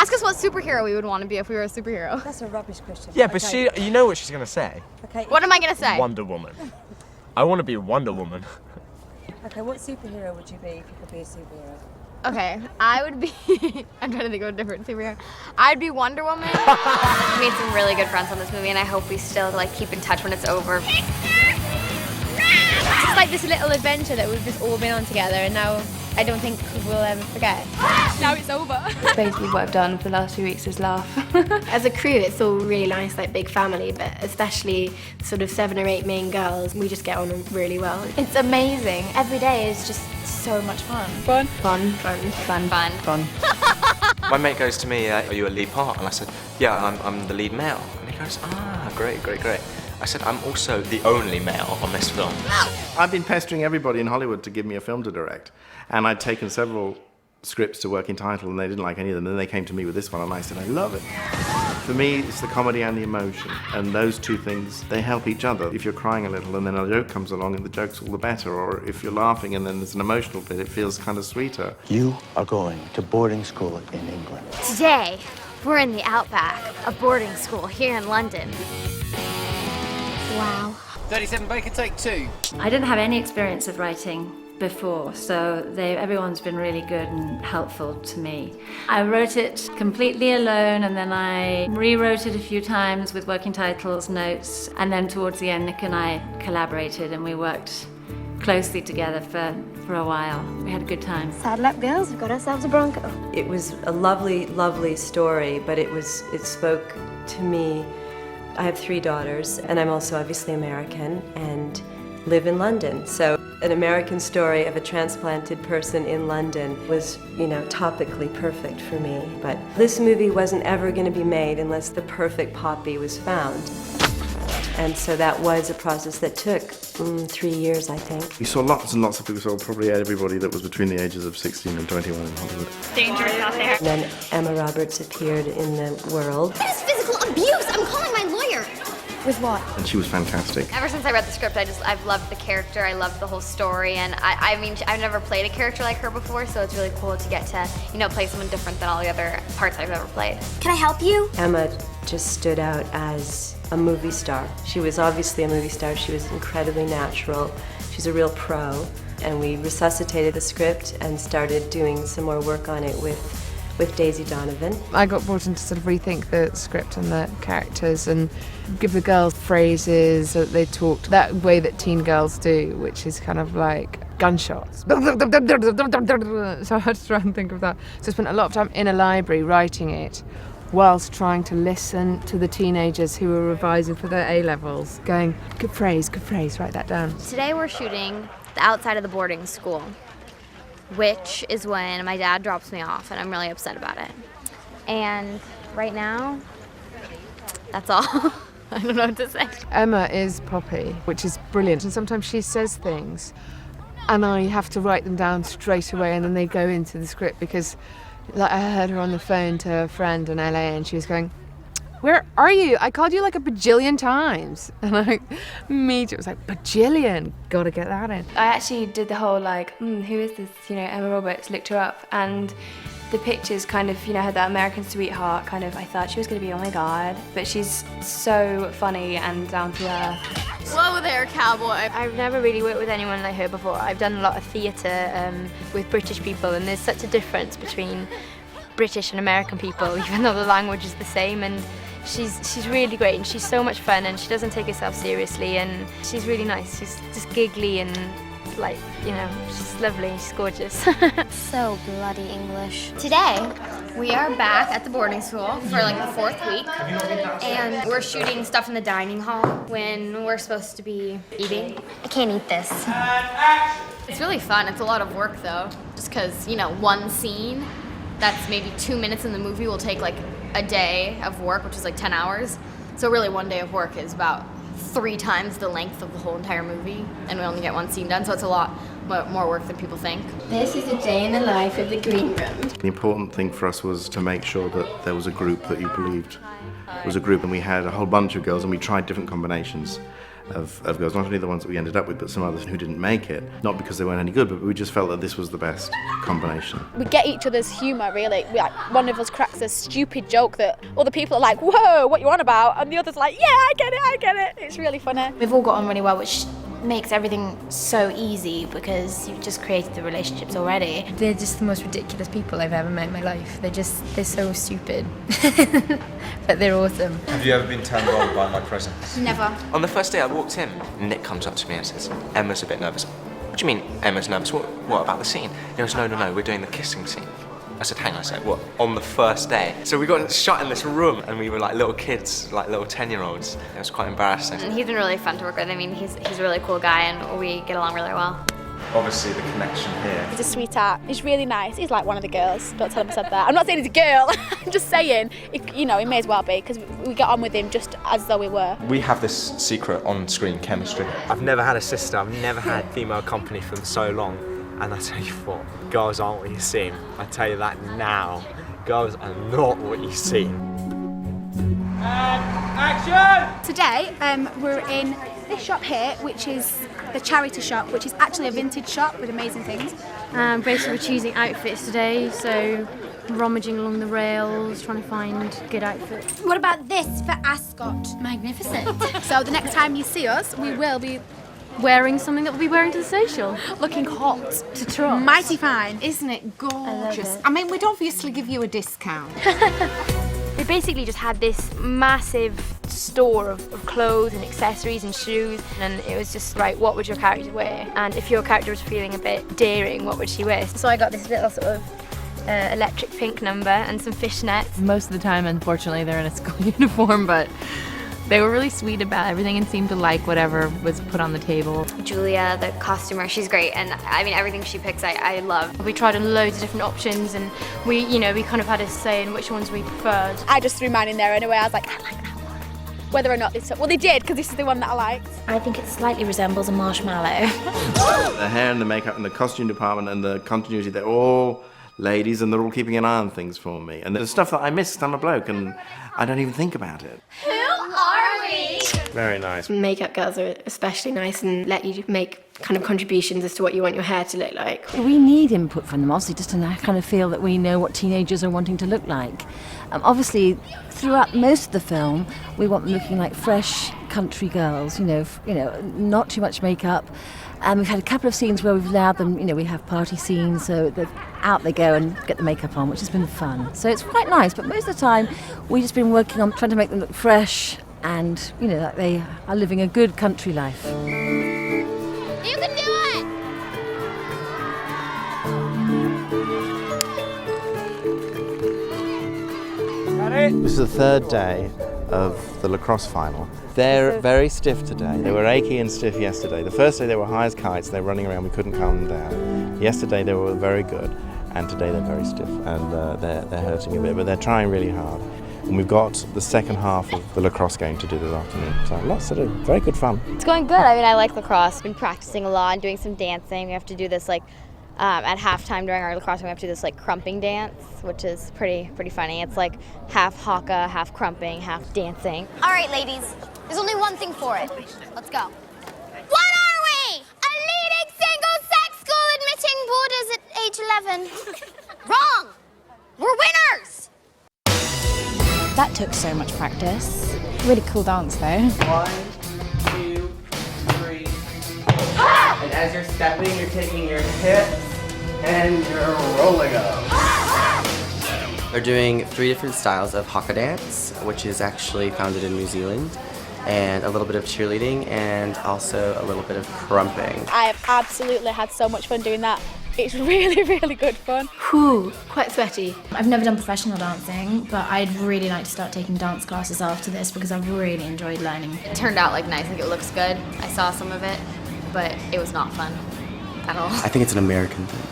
Ask us what superhero we would want to be if we were a superhero. That's a rubbish question. Yeah, but you know what she's gonna say. Okay. What am I gonna say? Wonder Woman. I want to be Wonder Woman. Okay, what superhero would you be if you could be a superhero? Okay, I would be, I'm trying to think of a different superhero. I'd be Wonder Woman. We made some really good friends on this movie and I hope we still keep in touch when it's over. It's like this little adventure that we've just all been on together and now I don't think we'll ever forget. Now it's over. Basically what I've done for the last few weeks is laugh. As a crew, it's all really nice, like big family, but especially sort of 7 or 8 main girls, we just get on really well. It's amazing. Every day is just so much fun. Fun. My mate goes to me, are you a lead part? And I said, yeah, I'm the lead male. And he goes, great. I said, I'm also the only male on this film. I've been pestering everybody in Hollywood to give me a film to direct. And I'd taken several scripts to working title and they didn't like any of them. And then they came to me with this one and I said, I love it. For me, it's the comedy and the emotion. And those two things, they help each other. If you're crying a little and then a joke comes along and the joke's all the better, or if you're laughing and then there's an emotional bit, it feels kind of sweeter. You are going to boarding school in England. Today, we're in the outback, a boarding school here in London. Wow. 37 Baker, take 2. I didn't have any experience of writing before, so everyone's been really good and helpful to me. I wrote it completely alone and then I rewrote it a few times with working titles, notes, and then towards the end Nick and I collaborated and we worked closely together for a while. We had a good time. Sad luck, girls, we've got ourselves a Bronco. It was a lovely, lovely story, but it spoke to me. I have 3 daughters, and I'm also obviously American and live in London. So an American story of a transplanted person in London was, topically perfect for me. But this movie wasn't ever going to be made unless the perfect Poppy was found. And so that was a process that took 3 years, I think. We saw lots and lots of people, so probably everybody that was between the ages of 16 and 21 in Hollywood. Dangerous out there. And then Emma Roberts appeared in the world. That is physical abuse! I'm calling my lawyer! With what? And she was fantastic. Ever since I read the script, I've loved the character, I loved the whole story, and I mean, I've never played a character like her before, so it's really cool to get to, play someone different than all the other parts I've ever played. Can I help you? Emma just stood out as a movie star. She was obviously a movie star. She was incredibly natural. She's a real pro. And we resuscitated the script and started doing some more work on it with Daisy Donovan. I got brought in to sort of rethink the script and the characters and give the girls phrases that they talked that way that teen girls do, which is kind of like gunshots. So I had to try and think of that. So I spent a lot of time in a library writing it whilst trying to listen to the teenagers who were revising for their A-levels, going, good phrase, write that down. Today we're shooting the outside of the boarding school, which is when my dad drops me off and I'm really upset about it. And right now, that's all. I don't know what to say. Emma is Poppy, which is brilliant, and sometimes she says things and I have to write them down straight away and then they go into the script because I heard her on the phone to a friend in LA and she was going, where are you? I called you like a bajillion times. And I immediately was like, bajillion, gotta get that in. I actually did the whole who is this, Emma Roberts, looked her up and the pictures kind of, had that American sweetheart kind of, I thought she was gonna be, oh my God, but she's so funny and down to earth. Whoa there, cowboy. I've never really worked with anyone like her before. I've done a lot of theatre with British people and there's such a difference between British and American people, even though the language is the same, and she's really great and she's so much fun and she doesn't take herself seriously and she's really nice. She's just giggly and she's lovely, she's gorgeous. So bloody English. Today, we are back at the boarding school for the 4th week and we're shooting stuff in the dining hall when we're supposed to be eating. I can't eat this. It's really fun, it's a lot of work though, just because, one scene that's maybe 2 minutes in the movie will take a day of work, which is 10 hours. So really one day of work is about 3 times the length of the whole entire movie, and we only get one scene done, so it's a lot more work than people think. This is a day in the life of the green room. The important thing for us was to make sure that there was a group that you believed was a group, and we had a whole bunch of girls and we tried different combinations. of girls, not only the ones that we ended up with, but some others who didn't make it. Not because they weren't any good, but we just felt that this was the best combination. We get each other's humour, really. One of us cracks a stupid joke that other people are like, whoa, what you on about? And the other's like, yeah, I get it. It's really funny. We've all got on really well, which makes everything so easy because you've just created the relationships already. They're just the most ridiculous people I've ever met in my life. They're so stupid, but they're awesome. Have you ever been turned on by my presence? Never. On the first day I walked in, Nick comes up to me and says, Emma's a bit nervous. What do you mean Emma's nervous? What about the scene? He goes, no, we're doing the kissing scene. I said, hang on a sec, what? On the first day? So we got shut in this room and we were like little kids, like little 10-year-olds. It was quite embarrassing. And he's been really fun to work with. I mean, he's a really cool guy and we get along really well. Obviously the connection here. He's a sweetheart. He's really nice. He's like one of the girls. Don't tell him I said that. I'm not saying he's a girl. I'm just saying, he may as well be because we get on with him just as though we were. We have this secret on-screen chemistry. I've never had a sister. I've never had female company for so long. And I tell you what, girls aren't what you seem. I tell you that now. Girls are not what you seem. Action! Today, we're in this shop here, which is the charity shop, which is actually a vintage shop with amazing things. Basically, we're choosing outfits today, so rummaging along the rails, trying to find good outfits. What about this for Ascot? Magnificent. So the next time you see us, we will be wearing something that we'll be wearing to the social. looking hot. To try. Mighty fine. Isn't it gorgeous? it. I mean, we'd obviously give you a discount. We basically just had this massive store of clothes and accessories and shoes, and it was just, right, what would your character wear? And if your character was feeling a bit daring, what would she wear? So I got this little sort of electric pink number and some fishnets. Most of the time, unfortunately, they're in a school uniform, but they were really sweet about everything and seemed to like whatever was put on the table. Julia, the costumer, she's great, and I mean everything she picks I love. We tried on loads of different options, and we kind of had a say in which ones we preferred. I just threw mine in there anyway. I was like, I like that one. Whether or not they did, because this is the one that I liked. I think it slightly resembles a marshmallow. The hair and the makeup and the costume department and the continuity, they're all ladies and they're all keeping an eye on things for me. And there's stuff that I missed. I'm a bloke and I don't even think about it. Who are we? Very nice. Makeup girls are especially nice and let you make kind of contributions as to what you want your hair to look like. We need input from them, obviously, just to kind of feel that we know what teenagers are wanting to look like. Obviously, throughout most of the film, we want them looking like fresh country girls, not too much makeup. And we've had a couple of scenes where we've allowed them, we have party scenes, so out they go and get the makeup on, which has been fun. So it's quite nice, but most of the time, we've just been working on trying to make them look fresh and, that they are living a good country life. You can do it! This is the third day of the lacrosse final. They're very stiff today. They were achy and stiff yesterday. The first day they were high as kites, they were running around, we couldn't calm them down. Yesterday they were very good, and today they're very stiff, and they're hurting a bit, but they're trying really hard. And we've got the second half of the lacrosse game to do this afternoon, so lots to do. Very good fun. It's going good. I mean, I like lacrosse. Been practicing a lot and doing some dancing. We have to do this at halftime during our lacrosse game, we have to do this crumping dance, which is pretty funny. It's like half haka, half crumping, half dancing. All right, ladies, there's only one thing for it. Let's go. What are we? A leading single-sex school admitting boarders at age 11. Wrong! We're winners! That took so much practice. Really cool dance though. 1, 2, 3. And as you're stepping, you're taking your hips and you're rolling up. They're doing 3 different styles of haka dance, which is actually founded in New Zealand, and a little bit of cheerleading, and also a little bit of crumping. I have absolutely had so much fun doing that. It's really, really good fun. Whew, quite sweaty. I've never done professional dancing, but I'd really like to start taking dance classes after this because I've really enjoyed learning. It turned out nice, it looks good. I saw some of it, but it was not fun at all. I think it's an American thing.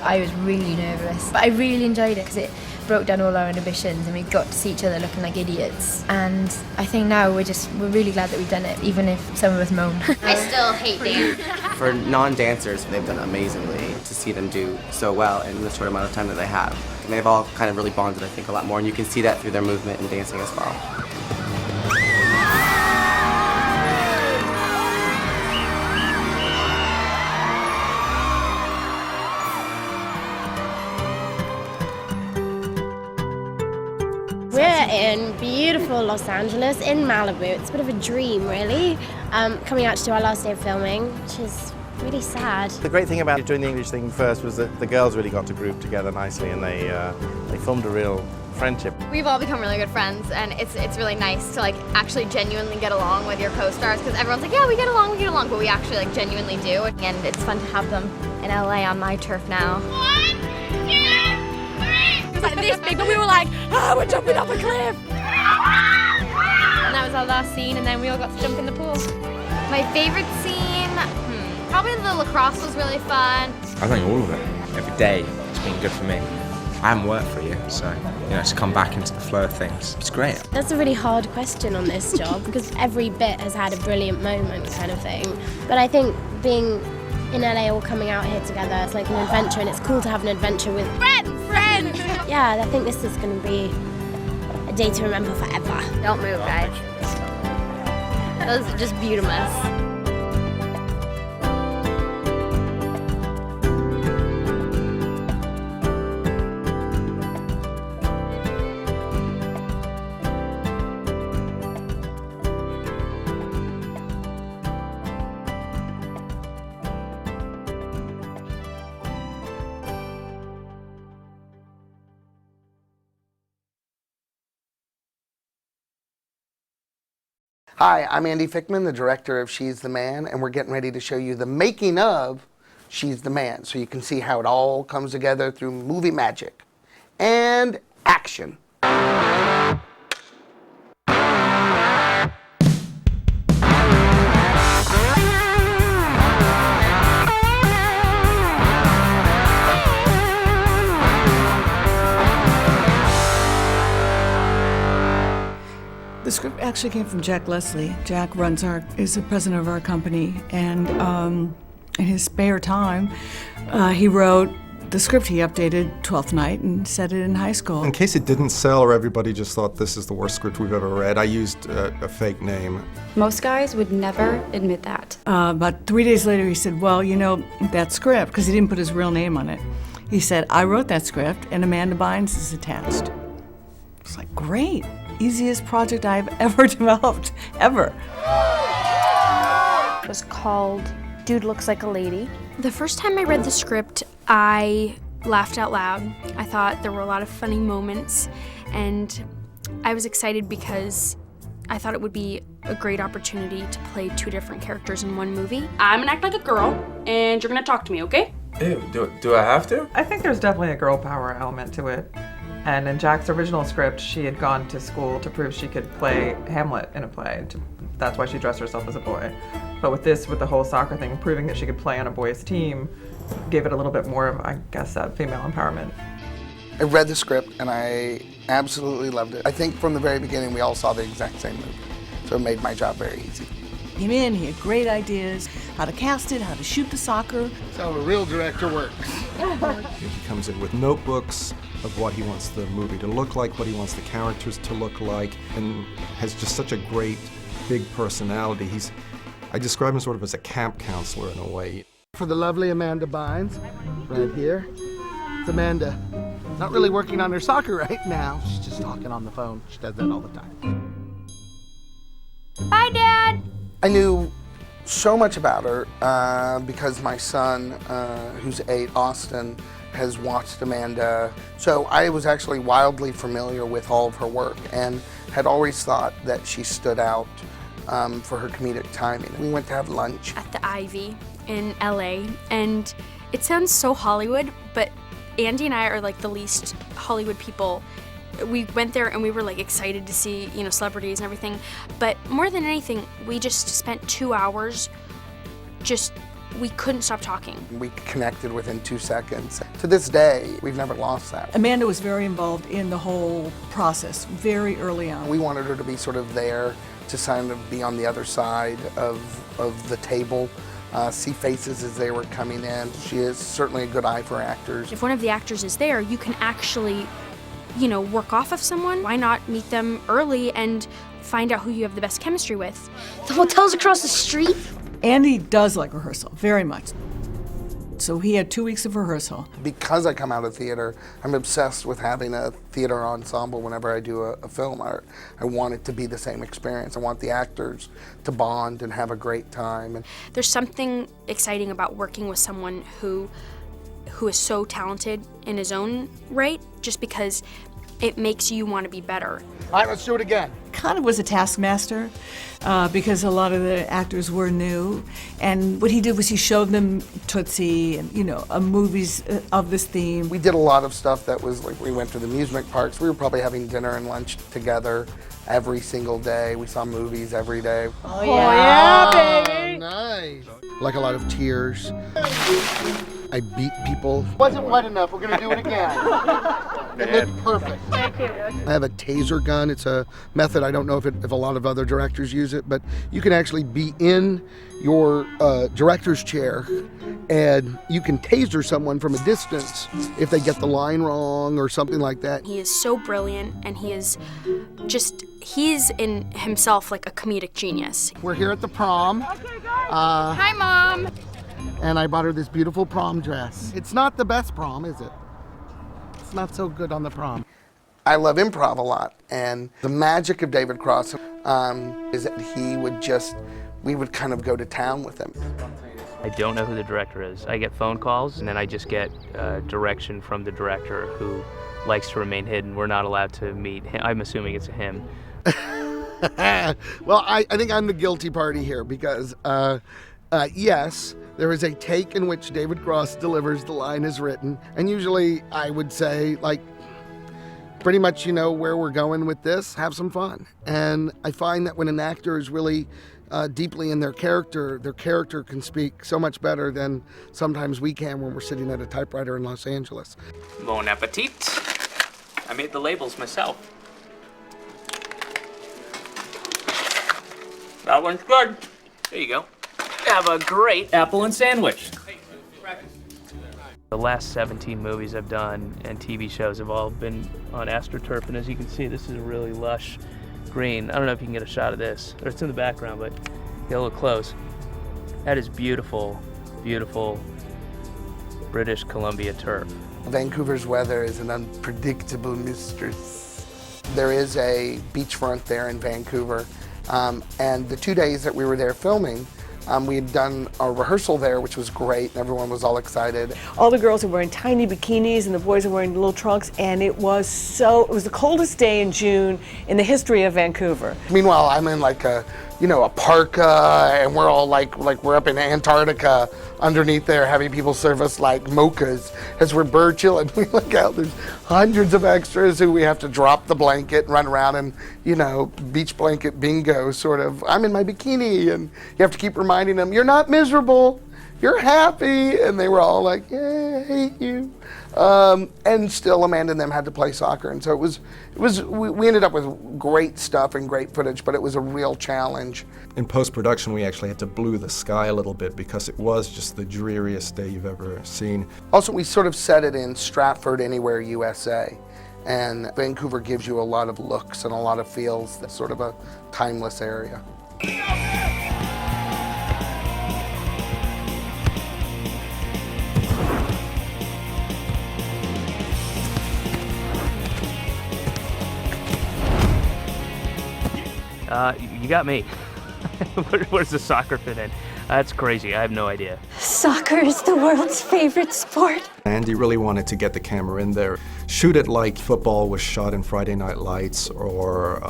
I was really nervous, but I really enjoyed it because it broke down all our inhibitions and we got to see each other looking like idiots. And I think now we're really glad that we've done it, even if some of us moan. I still hate dance. For non-dancers, they've done amazingly to see them do so well in the short amount of time that they have. And they've all kind of really bonded, I think, a lot more, and you can see that through their movement and dancing as well. We're in beautiful Los Angeles, in Malibu. It's a bit of a dream, really, coming out to do our last day of filming, which is really sad. The great thing about doing the English thing first was that the girls really got to group together nicely, and they formed a real friendship. We've all become really good friends, and it's really nice to like actually genuinely get along with your co-stars, because everyone's like, yeah, we get along, but we actually like genuinely do, and it's fun to have them in LA on my turf now. 1, 2, 3. It was like this big, but we were like, oh, we're jumping off a cliff. And that was our last scene, and then we all got to jump in the pool. My favorite scene, probably the lacrosse was really fun. I think all of it. Every day it's been good for me. I haven't worked for a year, so to come back into the flow of things, it's great. That's a really hard question on this job, because every bit has had a brilliant moment kind of thing. But I think being in LA, all coming out here together, it's like an adventure, and it's cool to have an adventure with friends. Yeah, I think this is going to be a day to remember forever. Don't move, guys. That was just beautiful. Hi, I'm Andy Fickman, the director of She's the Man, and we're getting ready to show you the making of She's the Man, so you can see how it all comes together through movie magic. And action. The script actually came from Jack Leslie. Jack is the president of our company, and in his spare time, he wrote the script. He updated 12th Night and set it in high school. In case it didn't sell or everybody just thought this is the worst script we've ever read, I used a fake name. Most guys would never admit that. But 3 days later, he said, well, that script, because he didn't put his real name on it, he said, I wrote that script, and Amanda Bynes is attached. It's like, great. Easiest project I've ever developed, ever. It was called Dude Looks Like a Lady. The first time I read the script, I laughed out loud. I thought there were a lot of funny moments, and I was excited because I thought it would be a great opportunity to play 2 different characters in one movie. I'm gonna act like a girl, and you're gonna talk to me, okay? Ew, do I have to? I think there's definitely a girl power element to it. And in Jack's original script, she had gone to school to prove she could play Hamlet in a play. That's why she dressed herself as a boy. But with this, with the whole soccer thing, proving that she could play on a boys' team, gave it a little bit more of, I guess, that female empowerment. I read the script and I absolutely loved it. I think from the very beginning we all saw the exact same movie, so it made my job very easy. Came in, he had great ideas, how to cast it, how to shoot the soccer. That's how a real director works. He comes in with notebooks of what he wants the movie to look like, what he wants the characters to look like, and has just such a great, big personality. I describe him sort of as a camp counselor in a way. For the lovely Amanda Bynes, right here. It's Amanda. Not really working on her soccer right now. She's just talking on the phone. She does that all the time. Bye, Dad! I knew so much about her because my son, who's 8, Austin, has watched Amanda. So I was actually wildly familiar with all of her work and had always thought that she stood out for her comedic timing. We went to have lunch at the Ivy in LA, and it sounds so Hollywood, but Andy and I are like the least Hollywood people. We went there and we were like excited to see, celebrities and everything, but more than anything, we just spent 2 hours we couldn't stop talking. We connected within 2 seconds. To this day, we've never lost that. Amanda was very involved in the whole process very early on. We wanted her to be sort of there to kind of be on the other side of the table, see faces as they were coming in. She is certainly a good eye for actors. If one of the actors is there, you can actually, work off of someone. Why not meet them early and find out who you have the best chemistry with? The hotel's across the street. Andy does like rehearsal, very much. So he had 2 weeks of rehearsal. Because I come out of theater, I'm obsessed with having a theater ensemble whenever I do a film. I want it to be the same experience. I want the actors to bond and have a great time. And There's something exciting about working with someone who is so talented in his own right, just because it makes you want to be better. All right, let's do it again. Kind of was a taskmaster because a lot of the actors were new, and what he did was he showed them Tootsie and movies of this theme. We did a lot of stuff that was like, we went to the amusement parks. We were probably having dinner and lunch together every single day. We saw movies every day. Oh yeah, baby! Nice. Like a lot of tears. I beat people. Wasn't wet enough. We're gonna do it again. It looked perfect. Thank you. I have a taser gun. It's a method. I don't know if a lot of other directors use it, but you can actually be in your director's chair and you can taser someone from a distance if they get the line wrong or something like that. He is so brilliant, and he's in himself like a comedic genius. We're here at the prom. Hi, Mom. And I bought her this beautiful prom dress. It's not the best prom, is it? It's not so good on the prom. I love improv a lot, and the magic of David Cross is that we would kind of go to town with him. I don't know who the director is. I get phone calls, and then I just get direction from the director, who likes to remain hidden. We're not allowed to meet him. I'm assuming it's a him. Well, I think I'm the guilty party here because, yes, there is a take in which David Cross delivers the line as written, and usually I would say, like, pretty much you know where we're going with this, have some fun. And I find that when an actor is really deeply in their character can speak so much better than sometimes we can when we're sitting at a typewriter in Los Angeles. Bon appetit. I made the labels myself. That one's good. There you go. Have a great apple and sandwich. The last 17 movies I've done and TV shows have all been on AstroTurf, and as you can see, this is a really lush green. I don't know if you can get a shot of this, or it's in the background, but get a little close. That is beautiful, beautiful British Columbia turf. Vancouver's weather is an unpredictable mistress. There is a beachfront there in Vancouver, and the 2 days that we were there filming, we had done a rehearsal there, which was great, and everyone was all excited. All the girls are wearing tiny bikinis and the boys are wearing little trunks, and it was the coldest day in June in the history of Vancouver. Meanwhile, I'm in like a parka, and we're all like we're up in Antarctica underneath there having people serve us like mochas as we're bird chilling. We look out, there's hundreds of extras who we have to drop the blanket and run around and, beach blanket bingo sort of. I'm in my bikini, and you have to keep reminding them, you're not miserable, you're happy. And they were all like, yeah, I hate you. And still Amanda and them had to play soccer. And so we ended up with great stuff and great footage, but it was a real challenge. In post-production, we actually had to blue the sky a little bit because it was just the dreariest day you've ever seen. Also, we sort of set it in Stratford, Anywhere, USA. And Vancouver gives you a lot of looks and a lot of feels. That's sort of a timeless area. You got me. Where does the soccer fit in? That's crazy. I have no idea. Soccer is the world's favorite sport. Andy really wanted to get the camera in there, shoot it like football was shot in Friday Night Lights or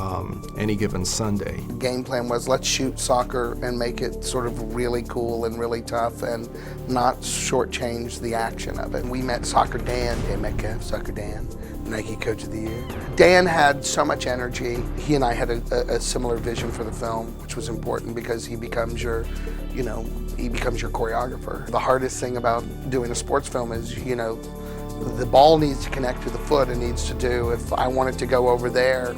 Any Given Sunday. The game plan was, let's shoot soccer and make it sort of really cool and really tough and not shortchange the action of it. We met Soccer Dan Metcalf, Soccer Dan, Nike Coach of the Year. Dan had so much energy. He and I had a similar vision for the film, which was important because he becomes your choreographer. The hardest thing about doing a sports film is, the ball needs to connect to the foot and needs to do. If I want it to go over there,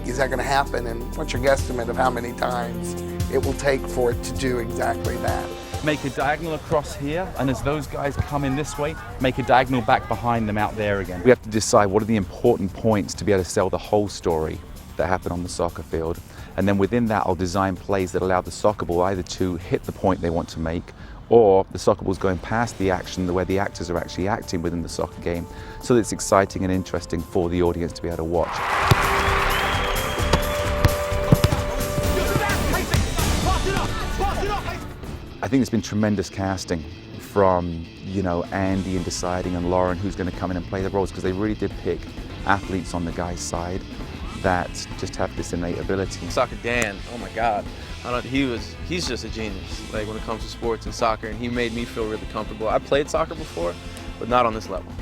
is that gonna happen? And what's your guesstimate of how many times it will take for it to do exactly that? Make a diagonal across here, and as those guys come in this way, make a diagonal back behind them out there again. We have to decide what are the important points to be able to tell the whole story that happened on the soccer field. And then within that, I'll design plays that allow the soccer ball either to hit the point they want to make or the soccer ball's going past the action where the actors are actually acting within the soccer game, so that it's exciting and interesting for the audience to be able to watch. I think there's been tremendous casting from, you know, Andy and deciding and Lauren who's going to come in and play the roles, because they really did pick athletes on the guy's side that just have this innate ability. Soccer Dan, oh my God. He's just a genius, like when it comes to sports and soccer, and he made me feel really comfortable. I played soccer before, but not on this level.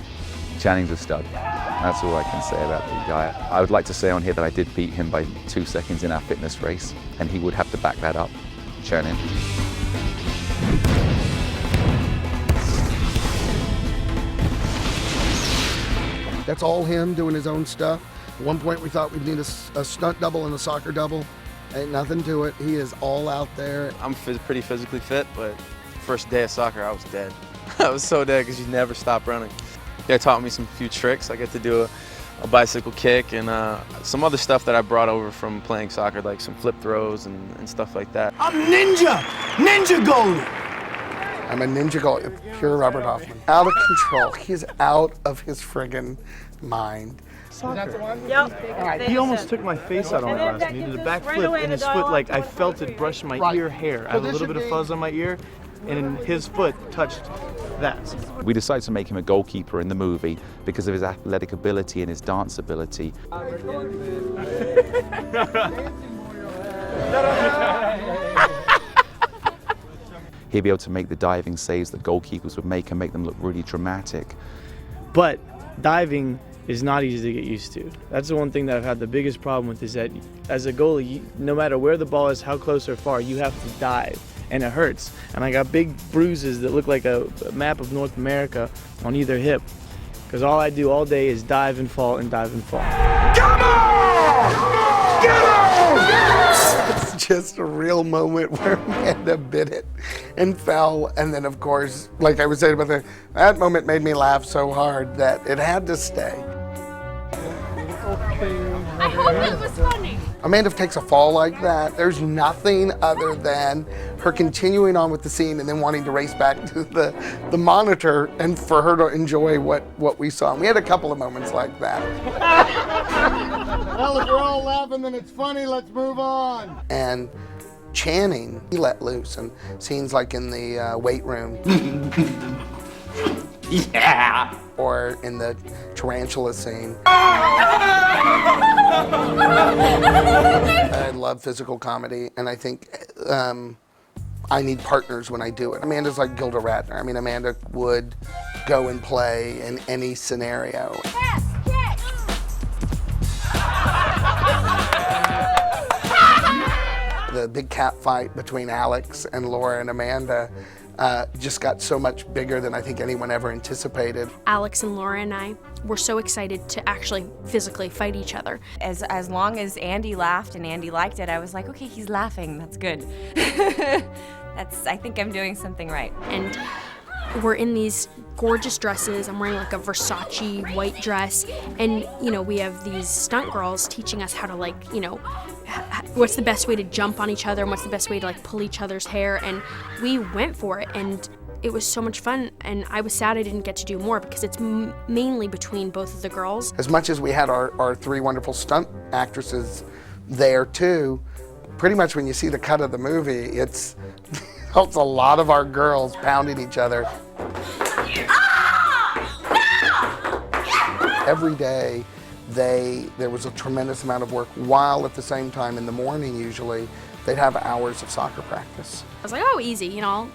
Channing's a stud. That's all I can say about the guy. I would like to say on here that I did beat him by 2 seconds in our fitness race, and he would have to back that up. Channing. That's all him doing his own stuff. At one point we thought we'd need a stunt double and a soccer double. Ain't nothing to it. He is all out there. I'm pretty physically fit, but first day of soccer, I was dead. I was so dead because you never stop running. They taught me some few tricks. I get to do a bicycle kick and some other stuff that I brought over from playing soccer, like some flip throws and stuff like that. I'm ninja goalie. I'm a ninja goalie, pure Robert Hoffman. Out of control. He's out of his friggin' mind. Soccer. Yep. He almost took my face out on my last one. He did a backflip and his foot, like, I felt it brush my ear hair. I have a little bit of fuzz on my ear, and his foot touched that. We decided to make him a goalkeeper in the movie because of his athletic ability and his dance ability. He'd be able to make the diving saves that goalkeepers would make and make them look really dramatic. But diving is not easy to get used to. That's the one thing that I've had the biggest problem with, is that as a goalie, no matter where the ball is, how close or far, you have to dive, and it hurts. And I got big bruises that look like a map of North America on either hip, because all I do all day is dive and fall and dive and fall. Come on! Get on! It's just a real moment where Amanda bit it and fell, and then of course, like I was saying about that moment made me laugh so hard that it had to stay. I hope it was funny. Amanda takes a fall like that, there's nothing other than her continuing on with the scene and then wanting to race back to the monitor and for her to enjoy what we saw. And we had a couple of moments like that. Well, if we're all laughing, then it's funny. Let's move on. And Channing, he let loose, and scenes like in the weight room. Yeah. Or in the tarantula scene. I love physical comedy, and I think I need partners when I do it. Amanda's like Gilda Radner. I mean, Amanda would go and play in any scenario. The big cat fight between Alex and Laura and Amanda just got so much bigger than I think anyone ever anticipated. Alex and Laura and I were so excited to actually physically fight each other. As long as Andy laughed and Andy liked it, I was like, okay, he's laughing, that's good. I think I'm doing something right. And we're in these gorgeous dresses. I'm wearing like a Versace white dress, and you know, we have these stunt girls teaching us how to, like, you know, what's the best way to jump on each other and what's the best way to like pull each other's hair, and we went for it, and it was so much fun. And I was sad I didn't get to do more because it's mainly between both of the girls. As much as we had our three wonderful stunt actresses there too, pretty much when you see the cut of the movie, it's a lot of our girls pounding each other. Every day there was a tremendous amount of work, while at the same time in the morning usually they'd have hours of soccer practice. I was like, oh, easy, I'll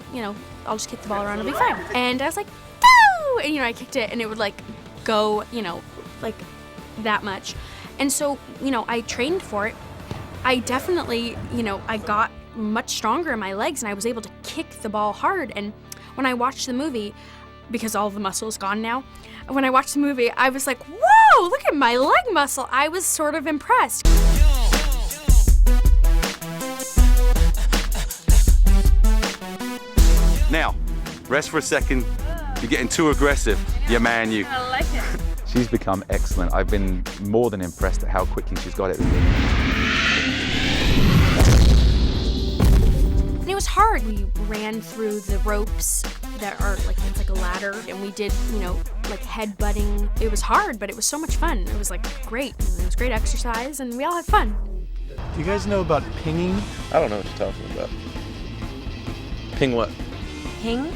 just kick the ball around, it'll be fine. And I was like, go! And I kicked it and it would like go, like that much. And so, I trained for it. I definitely, I got much stronger in my legs and I was able to kick the ball hard. And when I watched the movie, because all the muscle is gone now, when I watched the movie, I was like, whoa, look at my leg muscle. I was sort of impressed. Now, rest for a second. You're getting too aggressive. Yeah, man, you. I like it. She's become excellent. I've been more than impressed at how quickly she's got it. And it was hard. We ran through the ropes that are like, it's like a ladder, and we did, you know, like headbutting. It was hard, but it was so much fun. It was like great. It was great exercise, and we all had fun. Do you guys know about pinging? I don't know what you're talking about. Ping what? Ping?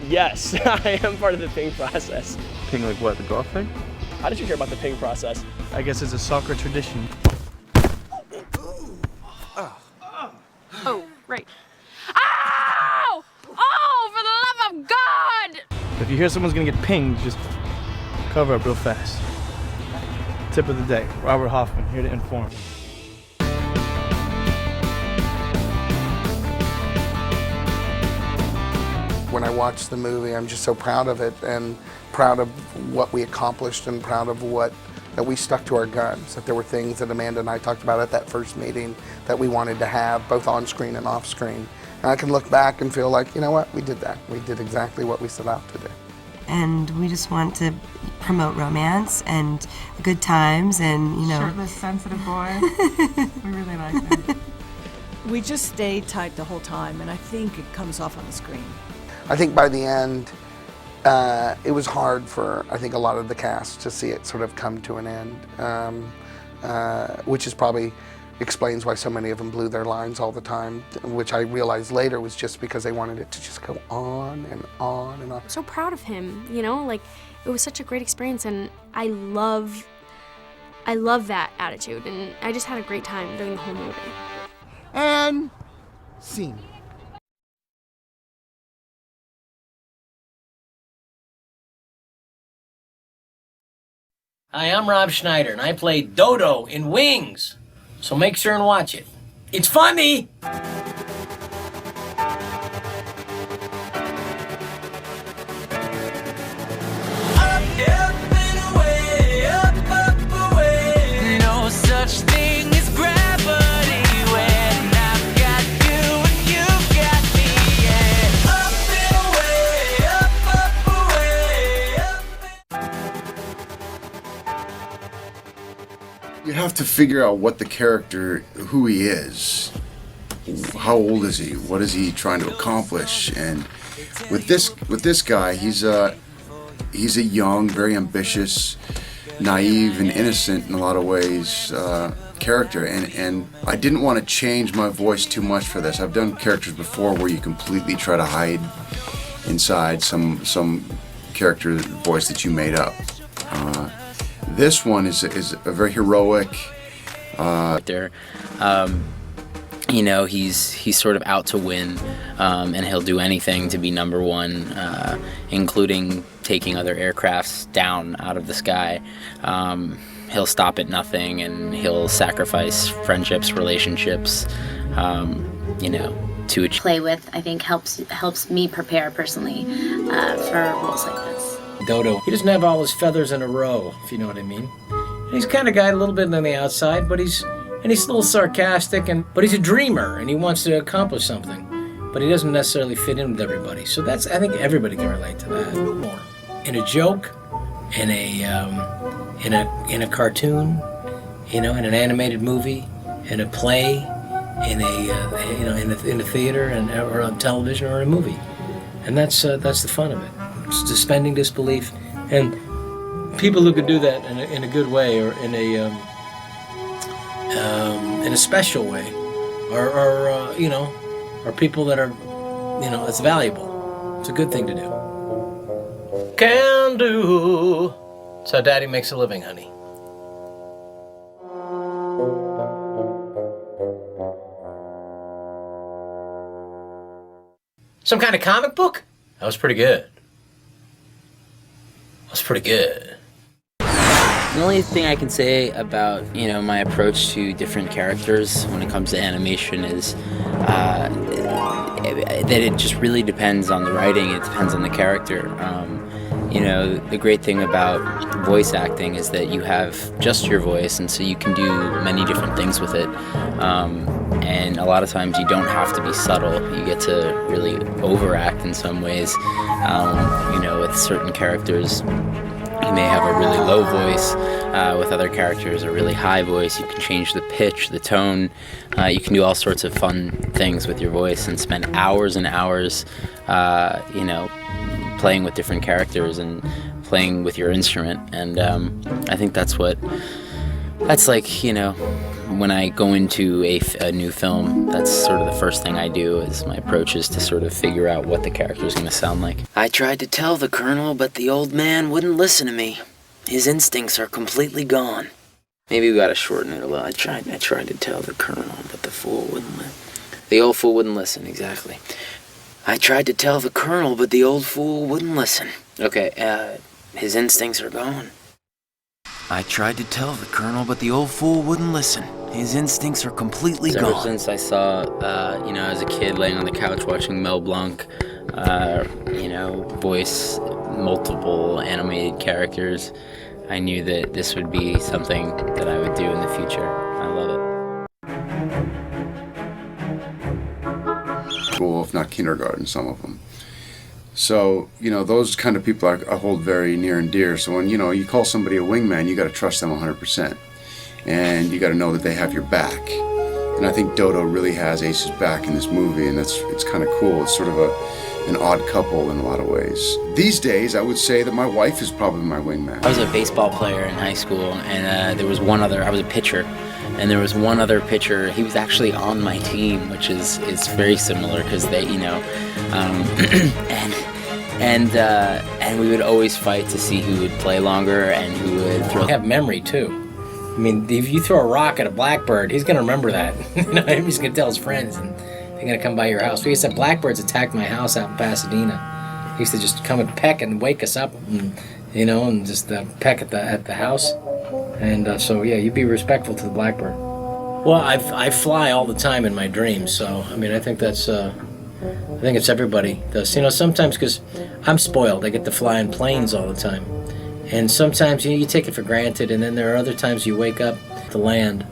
Yes, I am part of the ping process. Ping like what, the golf thing? How did you hear about the ping process? I guess it's a soccer tradition. Oh, right. Ow! Oh, for the love of God! If you hear someone's gonna get pinged, just cover up real fast. Tip of the day, Robert Hoffman, here to inform. When I watch the movie, I'm just so proud of it and proud of what we accomplished and proud of that we stuck to our guns, that there were things that Amanda and I talked about at that first meeting that we wanted to have, both on screen and off screen. And I can look back and feel like, you know what, we did that. We did exactly what we set out to do. And we just want to promote romance and good times and, you know. Shirtless, sensitive boy. We really like it. We just stayed tight the whole time, and I think it comes off on the screen. I think by the end, it was hard for, I think, a lot of the cast to see it sort of come to an end, which is probably explains why so many of them blew their lines all the time, which I realized later was just because they wanted it to just go on and on and on. I'm so proud of him, you know, like it was such a great experience, and I love that attitude, and I just had a great time during the whole movie. And scene. Hi, I'm Rob Schneider, and I play Dodo in Wings. So make sure and watch it. It's funny! No such thing as gravity when I've got you and you've got me, yeah. Up and away, up away, You have to figure out what the character, who he is, how old is he, what is he trying to accomplish, and with this guy, he's a young, very ambitious, naive and innocent in a lot of ways character, and I didn't want to change my voice too much for this. I've done characters before where you completely try to hide inside some character voice that you made up. This one is a very heroic. You know, he's sort of out to win, and he'll do anything to be number one, including taking other aircrafts down out of the sky. He'll stop at nothing, and he'll sacrifice friendships, relationships, you know, to achieve. Play with, I think, helps me prepare personally for roles like this. Dodo, he doesn't have all his feathers in a row, if you know what I mean. And he's kind of guy a little bit on the outside, but he's a little sarcastic, but he's a dreamer, and he wants to accomplish something. But he doesn't necessarily fit in with everybody. So I think everybody can relate to that. In a joke, in a cartoon, you know, in an animated movie, in a play, in a theater, or on television, or a movie, and that's the fun of it. It's suspending disbelief, and people who can do that in a good way, or in a special way, are people that are, you know, it's valuable. It's a good thing to do. Can do. That's how Daddy makes a living, honey. Some kind of comic book? That was pretty good. That's pretty good. The only thing I can say about, you know, my approach to different characters when it comes to animation is that it just really depends on the writing. It depends on the character. You know, the great thing about voice acting is that you have just your voice, and so you can do many different things with it. And a lot of times you don't have to be subtle. You get to really overact in some ways. You know, with certain characters, He may have a really low voice. With other characters, a really high voice. You can change the pitch, the tone. You can do all sorts of fun things with your voice and spend hours and hours, playing with different characters and playing with your instrument. And I think that's like, when I go into a new film, that's sort of the first thing I do. Is my approach is to sort of figure out what the character is going to sound like. I tried to tell the Colonel, but the old man wouldn't listen to me. His instincts are completely gone. Maybe we gotta shorten it a little. I tried to tell the Colonel, but the fool wouldn't listen. The old fool wouldn't listen, exactly. I tried to tell the Colonel, but the old fool wouldn't listen. Okay, his instincts are gone. I tried to tell the Colonel, but the old fool wouldn't listen. His instincts are completely Ever gone. since I saw, as a kid laying on the couch watching Mel Blanc, voice multiple animated characters, I knew that this would be something that I would do in the future. I love it. School, if not kindergarten, some of them. So, those kind of people I hold very near and dear. So when, you call somebody a wingman, you got to trust them 100%. And you got to know that they have your back. And I think Dodo really has Ace's back in this movie, and it's kind of cool. It's sort of an odd couple in a lot of ways. These days, I would say that my wife is probably my wingman. I was a baseball player in high school, and there was one other, I was a pitcher, and there was one other pitcher, he was actually on my team, which is very similar, because they, and we would always fight to see who would play longer and who would throw. Have memory too. I mean, if you throw a rock at a blackbird, he's gonna remember that. He's gonna tell his friends, and they're gonna come by your house. We used to have blackbirds attack my house out in Pasadena. He used to just come and peck and wake us up, and just peck at the house. And so yeah, you be respectful to the blackbird. Well, I fly all the time in my dreams, so I mean, I think that's. I think it's everybody does. Sometimes because I'm spoiled, I get to fly in planes all the time. And sometimes you take it for granted, and then there are other times you wake up to land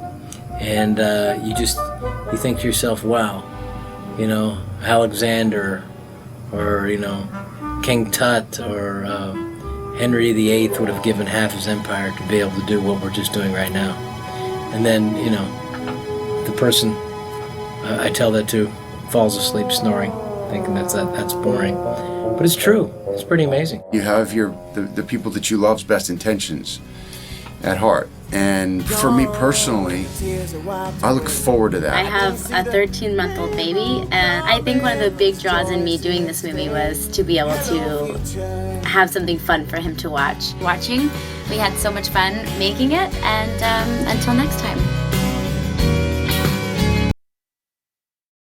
and you think to yourself, wow, Alexander or, King Tut or Henry VIII would have given half his empire to be able to do what we're just doing right now. And then, the person I tell that to falls asleep snoring, thinking that's boring. But it's true. It's pretty amazing. You have the people that you love's best intentions at heart. And for me personally, I look forward to that. I have a 13-month-old baby, and I think one of the big draws in me doing this movie was to be able to have something fun for him to watch. Watching, we had so much fun making it, and until next time.